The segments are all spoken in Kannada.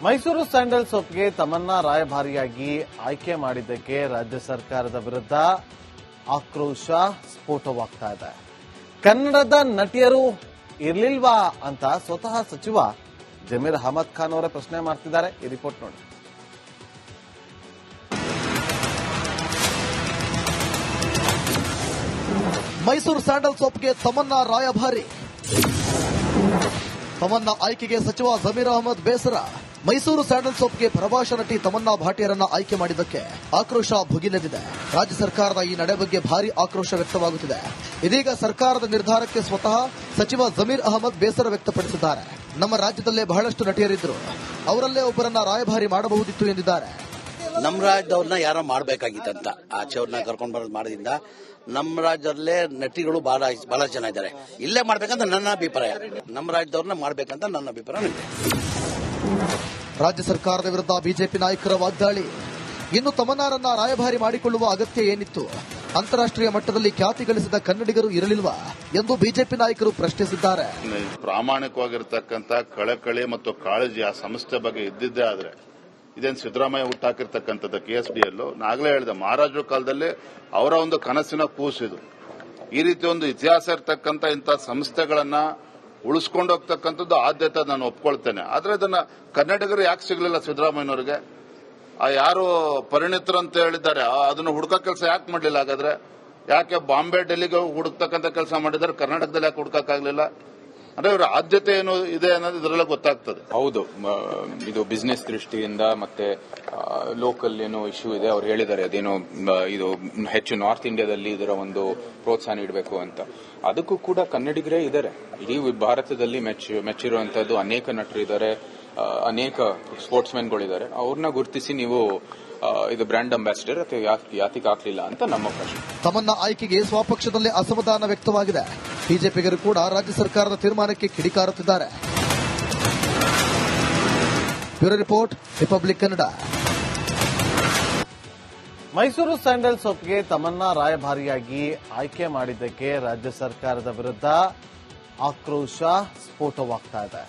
ಮೈಸೂರು ಸ್ಯಾಂಡಲ್ ಸೋಪ್ಗೆ ತಮನ್ನಾ ರಾಯಭಾರಿಯಾಗಿ ಆಯ್ಕೆ ಮಾಡಿದ್ದಕ್ಕೆ ರಾಜ್ಯ ಸರ್ಕಾರದ ವಿರುದ್ಧ ಆಕ್ರೋಶ ಸ್ಫೋಟವಾಗ್ತಾ ಇದೆ. ಕನ್ನಡದ ನಟಿಯರು ಇರ್ಲಿಲ್ವಾ ಅಂತ ಸ್ವತಃ ಸಚಿವ ಜಮೀರ್ ಅಹಮದ್ ಖಾನ್ ಅವರೇ ಪ್ರಶ್ನೆ ಮಾಡ್ತಿದ್ದಾರೆ. ಈ ರಿಪೋರ್ಟ್ ನೋಡಿ. ಮೈಸೂರು ಸ್ಯಾಂಡಲ್ ಸೋಪ್ಗೆ ತಮನ್ನಾ ರಾಯಭಾರಿ. ತಮನ್ನಾ ಆಯ್ಕೆಗೆ ಸಚಿವ ಜಮೀರ್ ಅಹಮದ್ ಬೇಸರ. ಮೈಸೂರು ಸ್ಯಾಂಡಲ್ ಸೋಪ್ಗೆ ಪ್ರಭಾಷ ನಟಿ ತಮನ್ನಾ ಭಾಟಿಯರನ್ನ ಆಯ್ಕೆ ಮಾಡಿದ್ದಕ್ಕೆ ಆಕ್ರೋಶ ಭುಗಿಲೆದ್ದಿದೆ. ರಾಜ್ಯ ಸರ್ಕಾರದ ಈ ನಡೆ ಬಗ್ಗೆ ಭಾರಿ ಆಕ್ರೋಶ ವ್ಯಕ್ತವಾಗುತ್ತಿದೆ. ಇದೀಗ ಸರ್ಕಾರದ ನಿರ್ಧಾರಕ್ಕೆ ಸ್ವತಃ ಸಚಿವ ಜಮೀರ್ ಅಹಮದ್ ಬೇಸರ ವ್ಯಕ್ತಪಡಿಸಿದ್ದಾರೆ. ನಮ್ಮ ರಾಜ್ಯದಲ್ಲೇ ಬಹಳಷ್ಟು ನಟಿಯರಿದ್ರು, ಅವರಲ್ಲೇ ಒಬ್ಬರನ್ನ ರಾಯಭಾರಿ ಮಾಡಬಹುದಿತ್ತು ಎಂದಿದ್ದಾರೆ. ನಮ್ಮ ರಾಜ್ಯದವ್ರನ್ನ ಯಾರೋ ಮಾಡಬೇಕಾಗಿತ್ತಂತ ಆಚೆಯವ್ರನ್ನ ಕರ್ಕೊಂಡು ಬರೋದು ಮಾಡೋದ್ರಿಂದ ನಮ್ಮ ರಾಜ್ಯದಲ್ಲೇ ನಟಿಗಳು ಬಹಳ ಜನ ಇದ್ದಾರೆ. ಇಲ್ಲೇ ಮಾಡ್ಬೇಕಂತ ನನ್ನ ಅಭಿಪ್ರಾಯ. ನಮ್ಮ ರಾಜ್ಯದವ್ರನ್ನ ಮಾಡ್ಬೇಕಂತ ನನ್ನ ಅಭಿಪ್ರಾಯ. ರಾಜ್ಯ ಸರ್ಕಾರದ ವಿರುದ್ಧ ಬಿಜೆಪಿ ನಾಯಕರ ವಾಗ್ದಾಳಿ. ಇನ್ನು ತಮನ್ನಾರನ್ನ ರಾಯಭಾರಿ ಮಾಡಿಕೊಳ್ಳುವ ಅಗತ್ಯ ಏನಿತ್ತು? ಅಂತಾರಾಷ್ಟ್ರೀಯ ಮಟ್ಟದಲ್ಲಿ ಖ್ಯಾತಿ ಗಳಿಸಿದ ಕನ್ನಡಿಗರು ಇರಲಿಲ್ವಾ ಎಂದು ಬಿಜೆಪಿ ನಾಯಕರು ಪ್ರಶ್ನಿಸಿದ್ದಾರೆ. ಪ್ರಾಮಾಣಿಕವಾಗಿರತಕ್ಕಂಥ ಕಳಕಳಿ ಮತ್ತು ಕಾಳಜಿ ಆ ಸಂಸ್ಥೆ ಬಗ್ಗೆ ಇದ್ದಿದ್ದೇ ಆದ್ರೆ ಇದೇನು ಸಿದ್ದರಾಮಯ್ಯ ಹುಟ್ಟಾಕಿರ್ತಕ್ಕಂಥದ್ದು KSDL ನಾಗಲೇ ಹೇಳಿದೆ, ಮಹಾರಾಜರ ಕಾಲದಲ್ಲಿ ಅವರ ಒಂದು ಕನಸಿನ ಕೂಸಿದು. ಈ ರೀತಿ ಒಂದು ಇತಿಹಾಸ ಇರತಕ್ಕಂಥ ಇಂಥ ಸಂಸ್ಥೆಗಳನ್ನ ಉಳಿಸ್ಕೊಂಡು ಹೋಗ್ತಕ್ಕಂಥದ್ದು ಆದ್ಯತೆ ನಾನು ಒಪ್ಕೊಳ್ತೇನೆ. ಆದ್ರೆ ಇದನ್ನ ಕನ್ನಡಿಗರು ಯಾಕೆ ಸಿಗಲಿಲ್ಲ ಸಿದ್ದರಾಮಯ್ಯನವರಿಗೆ? ಯಾರು ಪರಿಣಿತರು ಅಂತ ಹೇಳಿದ್ದಾರೆ ಅದನ್ನು ಹುಡುಕೋ ಕೆಲಸ ಯಾಕೆ ಮಾಡಲಿಲ್ಲ? ಹಾಗಾದ್ರೆ ಯಾಕೆ ಬಾಂಬೆ ಡೆಲ್ಲಿಗೆ ಹುಡುಕ್ತಕ್ಕಂಥ ಕೆಲಸ ಮಾಡಿದ್ದಾರೆ, ಕರ್ನಾಟಕದಲ್ಲಿ ಯಾಕೆ ಹುಡುಕಾಗ್ಲಿಲ್ಲ? ಅಂದ್ರೆ ಇವರ ಆದ್ಯತೆ ಏನು ಇದೆ ಅನ್ನೋದು ಇದರಲ್ಲೇ ಗೊತ್ತಾಗ್ತದೆ. ಹೌದು, ಇದು ಬಿಸ್ನೆಸ್ ದೃಷ್ಟಿಯಿಂದ ಮತ್ತೆ ಲೋಕಲ್ ಏನೋ ಇಶ್ಯೂ ಇದೆ. ಅವ್ರು ಹೇಳಿದ್ದಾರೆ ಅದೇನೋ ಇದು ಹೆಚ್ಚು ನಾರ್ತ್ ಇಂಡಿಯಾದಲ್ಲಿ ಇದರ ಒಂದು ಪ್ರೋತ್ಸಾಹ ನೀಡಬೇಕು ಅಂತ. ಅದಕ್ಕೂ ಕೂಡ ಕನ್ನಡಿಗರೇ ಇದ್ದಾರೆ. ಇಡೀ ಭಾರತದಲ್ಲಿ ಮೆಚ್ಚಿರುವಂತದ್ದು ಅನೇಕ ನಟರು ಇದ್ದಾರೆ, ಅನೇಕ ಸ್ಪೋರ್ಟ್ಸ್ ಮೆನ್ಗಳಿದ್ದಾರೆ. ಅವ್ರನ್ನ ಗುರುತಿಸಿ ನೀವು ಇದು ಬ್ರ್ಯಾಂಡ್ ಅಂಬಾಸಿಡರ್ ಅಥವಾ ಯಾತಿಗೆ ಹಾಕಲಿಲ್ಲ ಅಂತ ನಮ್ಮ ಪ್ರಶ್ನೆ. ತಮನ್ನಾ ಆಯ್ಕೆಗೆ ಸ್ವಪಕ್ಷದಲ್ಲೇ ಅಸಮಾಧಾನ ವ್ಯಕ್ತವಾಗಿದೆ. ಬಿಜೆಪಿಗರು ಕೂಡ ರಾಜ್ಯ ಸರ್ಕಾರದ ತೀರ್ಮಾನಕ್ಕೆ ಕಿಡಿಕಾರುತ್ತಿದ್ದಾರೆ. Bureau report, Republic Kannada. Mysuru sandal ಸೋಪ್ಗೆ ತಮನ್ನಾ ರಾಯಭಾರಿಯಾಗಿ ಆಯ್ಕೆ ಮಾಡಿದ್ದಕ್ಕೆ ರಾಜ್ಯ ಸರ್ಕಾರದ ವಿರುದ್ಧ ಆಕ್ರೋಶ ಸ್ಫೋಟವಾಗ್ತಾ ಇದೆ.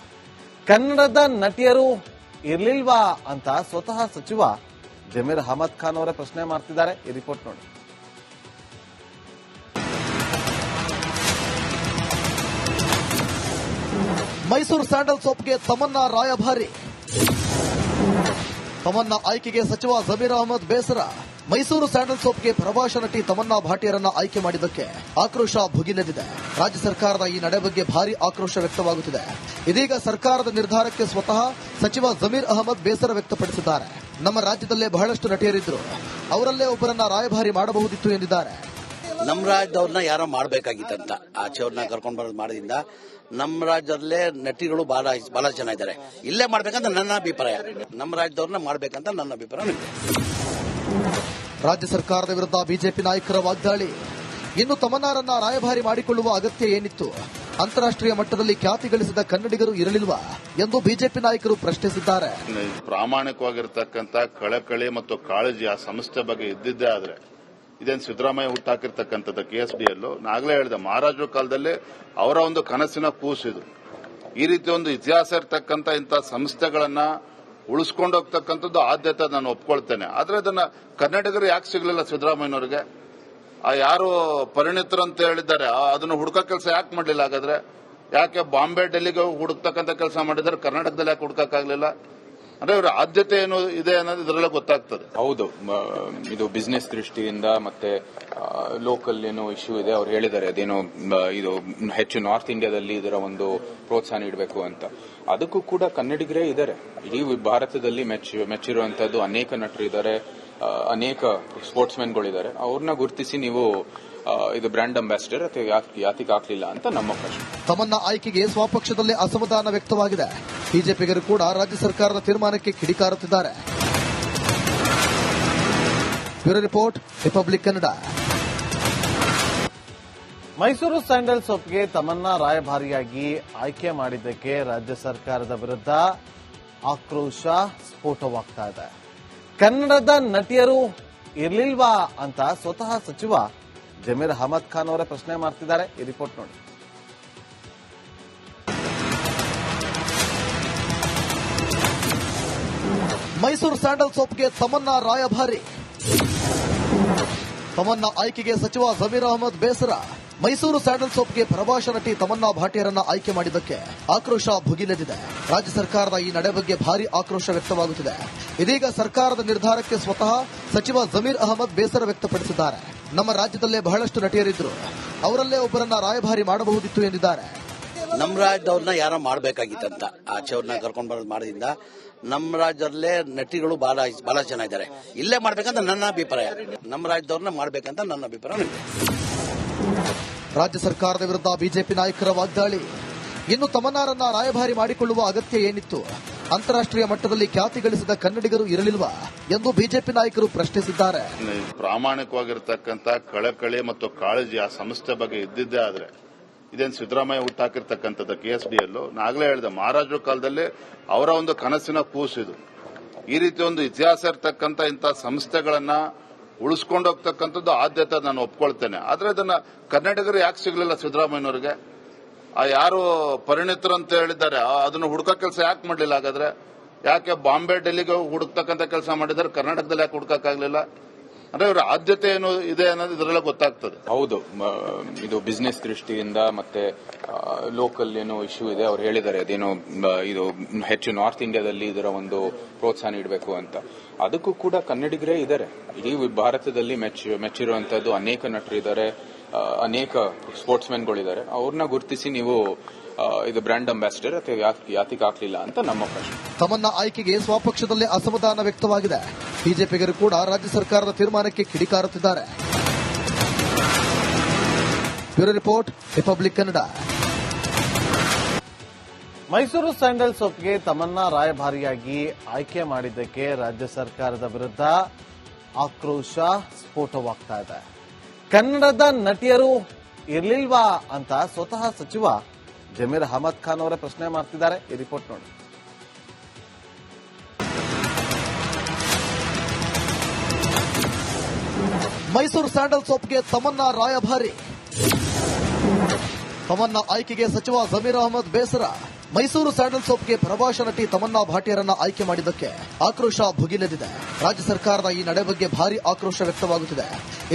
ಕನ್ನಡದ ನಟಿಯರು ಇರ್ಲಿಲ್ವಾ ಅಂತ ಸ್ವತಃ ಸಚಿವ ಜಮೀರ್ ಅಹಮದ್ ಖಾನ್ ಅವರೇ ಪ್ರಶ್ನೆ ಮಾಡ್ತಿದ್ದಾರೆ. ಈ ರಿಪೋರ್ಟ್ ನೋಡಿ. ಮೈಸೂರು ಸ್ಯಾಂಡಲ್ ಸೋಪ್ಗೆ ತಮನ್ನಾ ರಾಯಭಾರಿ. ತಮನ್ನಾ ಆಯ್ಕೆಗೆ ಸಚಿವ ಜಮೀರ್ ಅಹಮದ್ ಬೇಸರ. ಮೈಸೂರು ಸ್ಯಾಂಡಲ್ ಸೋಪ್ಗೆ ಪ್ರಭಾಷ ನಟಿ ತಮನ್ನಾ ಭಾಟಿಯರನ್ನ ಆಯ್ಕೆ ಮಾಡಿದ್ದಕ್ಕೆ ಆಕ್ರೋಶ ಭುಗಿಲೆದ್ದಿದೆ. ರಾಜ್ಯ ಸರ್ಕಾರದ ಈ ನಡೆ ಬಗ್ಗೆ ಭಾರಿ ಆಕ್ರೋಶ ವ್ಯಕ್ತವಾಗುತ್ತಿದೆ. ಇದೀಗ ಸರ್ಕಾರದ ನಿರ್ಧಾರಕ್ಕೆ ಸ್ವತಃ ಸಚಿವ ಜಮೀರ್ ಅಹಮದ್ ಬೇಸರ ವ್ಯಕ್ತಪಡಿಸಿದ್ದಾರೆ. ನಮ್ಮ ರಾಜ್ಯದಲ್ಲೇ ಬಹಳಷ್ಟು ನಟಿಯರಿದ್ರು, ಅವರಲ್ಲೇ ಒಬ್ಬರನ್ನ ರಾಯಭಾರಿ ಮಾಡಬಹುದಿತ್ತು ಎಂದಿದ್ದಾರೆ. ನಮ್ಮ ರಾಜ್ಯದವ್ರನ್ನ ಯಾರೋ ಮಾಡಬೇಕಾಗಿತ್ತಂತ ಆಚೆಯವ್ರನ್ನ ಕರ್ಕೊಂಡು ಬರೋದು ಮಾಡೋದ್ರಿಂದ ನಮ್ಮ ರಾಜ್ಯದಲ್ಲೇ ನಟಿಗಳು ಬಹಳ ಜನ ಇದ್ದಾರೆ. ಇಲ್ಲೇ ಮಾಡ್ಬೇಕಂತ ನನ್ನ ಅಭಿಪ್ರಾಯ. ನಮ್ಮ ರಾಜ್ಯದವ್ರನ್ನ ಮಾಡ್ಬೇಕಂತ ನನ್ನ ಅಭಿಪ್ರಾಯ. ರಾಜ್ಯ ಸರ್ಕಾರದ ವಿರುದ್ಧ ಬಿಜೆಪಿ ನಾಯಕರ ವಾಗ್ದಾಳಿ. ಇನ್ನು ತಮನ್ನಾರನ್ನ ರಾಯಭಾರಿ ಮಾಡಿಕೊಳ್ಳುವ ಅಗತ್ಯ ಏನಿತ್ತು? ಅಂತಾರಾಷ್ಟ್ರೀಯ ಮಟ್ಟದಲ್ಲಿ ಖ್ಯಾತಿ ಗಳಿಸಿದ ಕನ್ನಡಿಗರು ಇರಲಿಲ್ವಾ ಎಂದು ಬಿಜೆಪಿ ನಾಯಕರು ಪ್ರಶ್ನಿಸಿದ್ದಾರೆ. ಪ್ರಾಮಾಣಿಕವಾಗಿರತಕ್ಕಂಥ ಕಳಕಳಿ ಮತ್ತು ಕಾಳಜಿ ಆ ಸಂಸ್ಥೆ ಬಗ್ಗೆ ಇದ್ದಿದ್ದೇ ಆದ್ರೆ ಇದೇನು ಸಿದ್ದರಾಮಯ್ಯ ಹುಟ್ಟಾಕಿರ್ತಕ್ಕಂಥದ್ದು KSDL ನಾಗಲೇ ಹೇಳಿದೆ, ಮಹಾರಾಜರ ಕಾಲದಲ್ಲಿ ಅವರ ಒಂದು ಕನಸಿನ ಕೂಸಿದು. ಈ ರೀತಿ ಒಂದು ಇತಿಹಾಸ ಇರತಕ್ಕಂಥ ಇಂಥ ಸಂಸ್ಥೆಗಳನ್ನ ಉಳಿಸ್ಕೊಂಡು ಹೋಗ್ತಕ್ಕಂಥದ್ದು ಆದ್ಯತೆ ನಾನು ಒಪ್ಕೊಳ್ತೇನೆ. ಆದ್ರೆ ಇದನ್ನ ಕನ್ನಡಿಗರು ಯಾಕೆ ಸಿಗಲಿಲ್ಲ ಸಿದ್ದರಾಮಯ್ಯನವರಿಗೆ? ಯಾರು ಪರಿಣಿತರು ಅಂತ ಹೇಳಿದ್ದಾರೆ ಅದನ್ನು ಹುಡುಕೋ ಕೆಲಸ ಯಾಕೆ ಮಾಡಲಿಲ್ಲ? ಹಾಗಾದ್ರೆ ಯಾಕೆ ಬಾಂಬೆ ಡೆಲ್ಲಿಗೆ ಹುಡುಕ್ತಕ್ಕಂಥ ಕೆಲಸ ಮಾಡಿದ್ದಾರೆ, ಕರ್ನಾಟಕದಲ್ಲಿ ಯಾಕೆ ಹುಡುಕಾಗ್ಲಿಲ್ಲ? ಅಂದ್ರೆ ಇವರ ಆದ್ಯತೆ ಏನು ಇದೆ ಅನ್ನೋದು ಇದರಲ್ಲೇ ಗೊತ್ತಾಗ್ತದೆ. ಹೌದು, ಇದು ಬಿಸ್ನೆಸ್ ದೃಷ್ಟಿಯಿಂದ ಮತ್ತೆ ಲೋಕಲ್ ಏನೋ ಇಶ್ಯೂ ಇದೆ. ಅವ್ರು ಹೇಳಿದ್ದಾರೆ ಅದೇನೋ ಇದು ಹೆಚ್ಚು ನಾರ್ತ್ ಇಂಡಿಯಾದಲ್ಲಿ ಇದರ ಒಂದು ಪ್ರೋತ್ಸಾಹ ನೀಡಬೇಕು ಅಂತ. ಅದಕ್ಕೂ ಕೂಡ ಕನ್ನಡಿಗರೇ ಇದ್ದಾರೆ. ಇಡೀ ಭಾರತದಲ್ಲಿ ಮೆಚ್ಚಿರುವಂತದ್ದು ಅನೇಕ ನಟರು ಇದ್ದಾರೆ, ಅನೇಕ ಸ್ಪೋರ್ಟ್ಸ್ ಮೆನ್ಗಳಿದ್ದಾರೆ. ಅವ್ರನ್ನ ಗುರುತಿಸಿ ನೀವು ಇದು ಬ್ರ್ಯಾಂಡ್ ಅಂಬಾಸಿಡರ್ ಅಥವಾ ಯಾತಿಗೆ ಹಾಕಲಿಲ್ಲ ಅಂತ ನಮ್ಮ ಪ್ರಶ್ನೆ. ತಮನ್ನಾ ಆಯ್ಕೆಗೆ ಸ್ವಪಕ್ಷದಲ್ಲೇ ಅಸಮಾಧಾನ ವ್ಯಕ್ತವಾಗಿದೆ. ಬಿಜೆಪಿಗರು ಕೂಡ ರಾಜ್ಯ ಸರ್ಕಾರದ ತೀರ್ಮಾನಕ್ಕೆ ಕಿಡಿಕಾರುತ್ತಿದ್ದಾರೆ. Bureau report, Republic Kannada. Mysuru sandal ಸೋಪ್ಗೆ ತಮನ್ನಾ ರಾಯಭಾರಿಯಾಗಿ ಆಯ್ಕೆ ಮಾಡಿದ್ದಕ್ಕೆ ರಾಜ್ಯ ಸರ್ಕಾರದ ವಿರುದ್ಧ ಆಕ್ರೋಶ ಸ್ಫೋಟವಾಗ್ತಾ ಇದೆ. ಕನ್ನಡದ ನಟಿಯರು ಇರ್ಲಿಲ್ವಾ ಅಂತ ಸ್ವತಃ ಸಚಿವ ಜಮೀರ್ ಅಹಮದ್ ಖಾನ್ ಅವರೇ ಪ್ರಶ್ನೆ ಮಾಡ್ತಿದ್ದಾರೆ. ಈ ರಿಪೋರ್ಟ್ ನೋಡಿ. ಮೈಸೂರು ಸ್ಯಾಂಡಲ್ ಸೋಪ್ಗೆ ತಮನ್ನಾ ರಾಯಭಾರಿ. ತಮನ್ನಾ ಆಯ್ಕೆಗೆ ಸಚಿವ ಜಮೀರ್ ಅಹಮದ್ ಬೇಸರ. ಮೈಸೂರು ಸ್ಯಾಂಡಲ್ ಸೋಪ್ಗೆ ಪ್ರಭಾಷ ನಟಿ ತಮನ್ನಾ ಭಾಟಿಯರನ್ನ ಆಯ್ಕೆ ಮಾಡಿದ್ದಕ್ಕೆ ಆಕ್ರೋಶ ಭುಗಿಲೆದಿದೆ. ರಾಜ್ಯ ಸರ್ಕಾರದ ಈ ನಡೆ ಬಗ್ಗೆ ಭಾರಿ ಆಕ್ರೋಶ ವ್ಯಕ್ತವಾಗುತ್ತಿದೆ. ಇದೀಗ ಸರ್ಕಾರದ ನಿರ್ಧಾರಕ್ಕೆ ಸ್ವತಃ ಸಚಿವ ಜಮೀರ್ ಅಹಮದ್ ಬೇಸರ ವ್ಯಕ್ತಪಡಿಸಿದ್ದಾರೆ. ನಮ್ಮ ರಾಜ್ಯದಲ್ಲೇ ಬಹಳಷ್ಟು ನಟಿಯರಿದ್ರು, ಅವರಲ್ಲೇ ಒಬ್ಬರನ್ನ ರಾಯಭಾರಿ ಮಾಡಬಹುದಿತ್ತು ಎಂದಿದ್ದಾರೆ. ನಮ್ಮ ರಾಜ್ಯದವ್ರನ್ನ ಯಾರ ಮಾಡಬೇಕಾಗಿತ್ತಂತ ಆಚೆಯವ್ರನ್ನ ಕರ್ಕೊಂಡು ಬರೋದು ಮಾಡೋದ್ರಿಂದ ನಮ್ಮ ರಾಜ್ಯದಲ್ಲೇ ನಟಿಗಳು ಬಹಳ ಜನ ಇದ್ದಾರೆ. ಇಲ್ಲೇ ಮಾಡ್ಬೇಕಂತ ನನ್ನ ಅಭಿಪ್ರಾಯ. ನಮ್ಮ ರಾಜ್ಯದವ್ರನ್ನ ಮಾಡ್ಬೇಕಂತ ನನ್ನ ಅಭಿಪ್ರಾಯ. ರಾಜ್ಯ ಸರ್ಕಾರದ ವಿರುದ್ಧ ಬಿಜೆಪಿ ನಾಯಕರ ವಾಗ್ದಾಳಿ. ಇನ್ನು ತಮನ್ನಾರನ್ನ ರಾಯಭಾರಿ ಮಾಡಿಕೊಳ್ಳುವ ಅಗತ್ಯ ಏನಿತ್ತು? ಅಂತಾರಾಷ್ಟ್ರೀಯ ಮಟ್ಟದಲ್ಲಿ ಖ್ಯಾತಿ ಗಳಿಸಿದ ಕನ್ನಡಿಗರು ಇರಲಿಲ್ವಾ ಎಂದು ಬಿಜೆಪಿ ನಾಯಕರು ಪ್ರಶ್ನಿಸಿದ್ದಾರೆ. ಪ್ರಾಮಾಣಿಕವಾಗಿರ್ತಕ್ಕಂಥ ಕಳಕಳಿ ಮತ್ತು ಕಾಳಜಿ ಆ ಸಂಸ್ಥೆ ಬಗ್ಗೆ ಇದ್ದಿದ್ದೇ ಆದ್ರೆ ಇದೇನು ಸಿದ್ದರಾಮಯ್ಯ ಹುಟ್ಟಾಕಿರ್ತಕ್ಕಂಥದ್ದು KSDL. ನಾಗಲೇ ಹೇಳಿದೆ, ಮಹಾರಾಜರ ಕಾಲದಲ್ಲಿ ಅವರ ಒಂದು ಕನಸಿನ ಕೂಸಿದು. ಈ ರೀತಿ ಒಂದು ಇತಿಹಾಸ ಇರ್ತಕ್ಕಂಥ ಇಂಥ ಸಂಸ್ಥೆಗಳನ್ನ ಉಳಿಸ್ಕೊಂಡು ಹೋಗ್ತಕ್ಕಂಥದ್ದು ಆದ್ಯತೆ ನಾನು ಒಪ್ಕೊಳ್ತೇನೆ. ಆದ್ರೆ ಅದನ್ನ ಕನ್ನಡಿಗರು ಯಾಕೆ ಸಿಗಲಿಲ್ಲ ಸಿದ್ದರಾಮಯ್ಯನವರಿಗೆ? ಯಾರು ಪರಿಣಿತರು ಅಂತ ಹೇಳಿದ್ದಾರೆ, ಅದನ್ನು ಹುಡುಕೋ ಕೆಲಸ ಯಾಕೆ ಮಾಡಲಿಲ್ಲ? ಹಾಗಾದ್ರೆ ಯಾಕೆ ಬಾಂಬೆ ಡೆಲ್ಲಿಗೆ ಹುಡುಕ್ತಕ್ಕಂಥ ಕೆಲಸ ಮಾಡಿದ್ದಾರೆ, ಕರ್ನಾಟಕದಲ್ಲಿ ಯಾಕೆ ಹುಡುಕಕ್ಕಾಗಲಿಲ್ಲ? ಅಂದ್ರೆ ಇವರ ಆದ್ಯತೆ ಏನು ಇದೆ ಅನ್ನೋದು ಇದರಲ್ಲ ಗೊತ್ತಾಗ್ತದೆ. ಹೌದು, ಇದು ಬಿಸ್ನೆಸ್ ದೃಷ್ಟಿಯಿಂದ ಮತ್ತೆ ಲೋಕಲ್ ಏನೋ ಇಶ್ಯೂ ಇದೆ. ಅವ್ರು ಹೇಳಿದ್ದಾರೆ ಅದೇನೋ ಇದು ಹೆಚ್ಚು ನಾರ್ತ್ ಇಂಡಿಯಾದಲ್ಲಿ ಇದರ ಒಂದು ಪ್ರೋತ್ಸಾಹ ನೀಡಬೇಕು ಅಂತ. ಅದಕ್ಕೂ ಕೂಡ ಕನ್ನಡಿಗರೇ ಇದ್ದಾರೆ. ಇಡೀ ಭಾರತದಲ್ಲಿ ಮೆಚ್ಚಿರುವಂತದ್ದು ಅನೇಕ ನಟರಿದ್ದಾರೆ, ಅನೇಕ ಸ್ಪೋರ್ಟ್ಸ್ ಮೆನ್ಗಳಿದ್ದಾರೆ. ಅವ್ರನ್ನ ಗುರುತಿಸಿ ನೀವು ಇದು ಬ್ರ್ಯಾಂಡ್ ಅಂಬಾಸಿಡರ್ ಅಥವಾ ಯಾತಿಗೆ ಹಾಕಲಿಲ್ಲ ಅಂತ ನಮ್ಮ ಪ್ರಶ್ನೆ. ತಮನ್ನಾ ಆಯ್ಕೆಗೆ ಸ್ವಪಕ್ಷದಲ್ಲೇ ಅಸಮಾಧಾನ ವ್ಯಕ್ತವಾಗಿದೆ. ಬಿಜೆಪಿಗರು ಕೂಡ ರಾಜ್ಯ ಸರ್ಕಾರದ ತೀರ್ಮಾನಕ್ಕೆ ಕಿಡಿಕಾರುತ್ತಿದ್ದಾರೆ. Bureau report, Republic Kannada. Mysuru sandal ಸೋಪ್ಗೆ ತಮನ್ನಾ ರಾಯಭಾರಿಯಾಗಿ ಆಯ್ಕೆ ಮಾಡಿದ್ದಕ್ಕೆ ರಾಜ್ಯ ಸರ್ಕಾರದ ವಿರುದ್ಧ ಆಕ್ರೋಶ ಸ್ಫೋಟವಾಗ್ತಾ ಇದೆ. ಕನ್ನಡದ ನಟಿಯರು ಇರ್ಲಿಲ್ವಾ ಅಂತ ಸ್ವತಃ ಸಚಿವ ಜಮೀರ್ ಅಹಮದ್ ಖಾನ್ ಅವರೇ ಪ್ರಶ್ನೆ ಮಾಡ್ತಿದ್ದಾರೆ. ಈ ರಿಪೋರ್ಟ್ ನೋಡಿ. ಮೈಸೂರು ಸ್ಯಾಂಡಲ್ ಸೋಪ್ಗೆ ತಮನ್ನಾ ರಾಯಭಾರಿ. ತಮನ್ನಾ ಆಯ್ಕೆಗೆ ಸಚಿವ ಜಮೀರ್ ಅಹಮದ್ ಬೇಸರ. ಮೈಸೂರು ಸ್ಯಾಂಡಲ್ ಸೋಪ್ಗೆ ಪ್ರಭಾಷ ನಟಿ ತಮನ್ನಾ ಭಾಟಿಯರನ್ನ ಆಯ್ಕೆ ಮಾಡಿದ್ದಕ್ಕೆ ಆಕ್ರೋಶ ಭುಗಿಲೆದಿದೆ. ರಾಜ್ಯ ಸರ್ಕಾರದ ಈ ನಡೆ ಬಗ್ಗೆ ಭಾರಿ ಆಕ್ರೋಶ ವ್ಯಕ್ತವಾಗುತ್ತಿದೆ.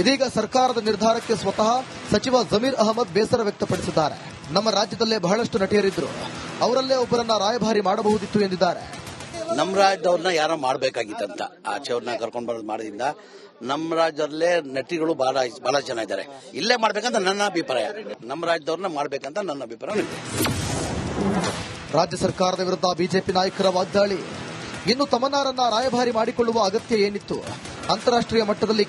ಇದೀಗ ಸರ್ಕಾರದ ನಿರ್ಧಾರಕ್ಕೆ ಸ್ವತಃ ಸಚಿವ ಜಮೀರ್ ಅಹಮದ್ ಬೇಸರ ವ್ಯಕ್ತಪಡಿಸಿದ್ದಾರೆ. ನಮ್ಮ ರಾಜ್ಯದಲ್ಲೇ ಬಹಳಷ್ಟು ನಟಿಯರಿದ್ರು, ಅವರಲ್ಲೇ ಒಬ್ಬರನ್ನ ರಾಯಭಾರಿ ಮಾಡಬಹುದಿತ್ತು ಎಂದಿದ್ದಾರೆ. ನಮ್ಮ ರಾಜ್ಯದವ್ರನ್ನ ಯಾರ ಮಾಡಬೇಕಾಗಿತ್ತಂತ ಆಚೆಯವ್ರನ್ನ ಕರ್ಕೊಂಡು ಬರೋದು ಮಾಡೋದ್ರಿಂದ ನಮ್ಮ ರಾಜ್ಯದಲ್ಲೇ ನಟಿಗಳು ಬಹಳ ಜನ ಇದ್ದಾರೆ. ಇಲ್ಲೇ ಮಾಡ್ಬೇಕಂತ ನನ್ನ ಅಭಿಪ್ರಾಯ. ನಮ್ಮ ರಾಜ್ಯದವ್ರನ್ನ ಮಾಡ್ಬೇಕಂತ ನನ್ನ ಅಭಿಪ್ರಾಯ. ರಾಜ್ಯ ಸರ್ಕಾರದ ವಿರುದ್ಧ ಬಿಜೆಪಿ ನಾಯಕರ ವಾಗ್ದಾಳಿ. ಇನ್ನು ತಮನ್ನಾರನ್ನ ರಾಯಭಾರಿ ಮಾಡಿಕೊಳ್ಳುವ ಅಗತ್ಯ ಏನಿತ್ತು? ಅಂತಾರಾಷ್ಟ್ರೀಯ ಮಟ್ಟದಲ್ಲಿ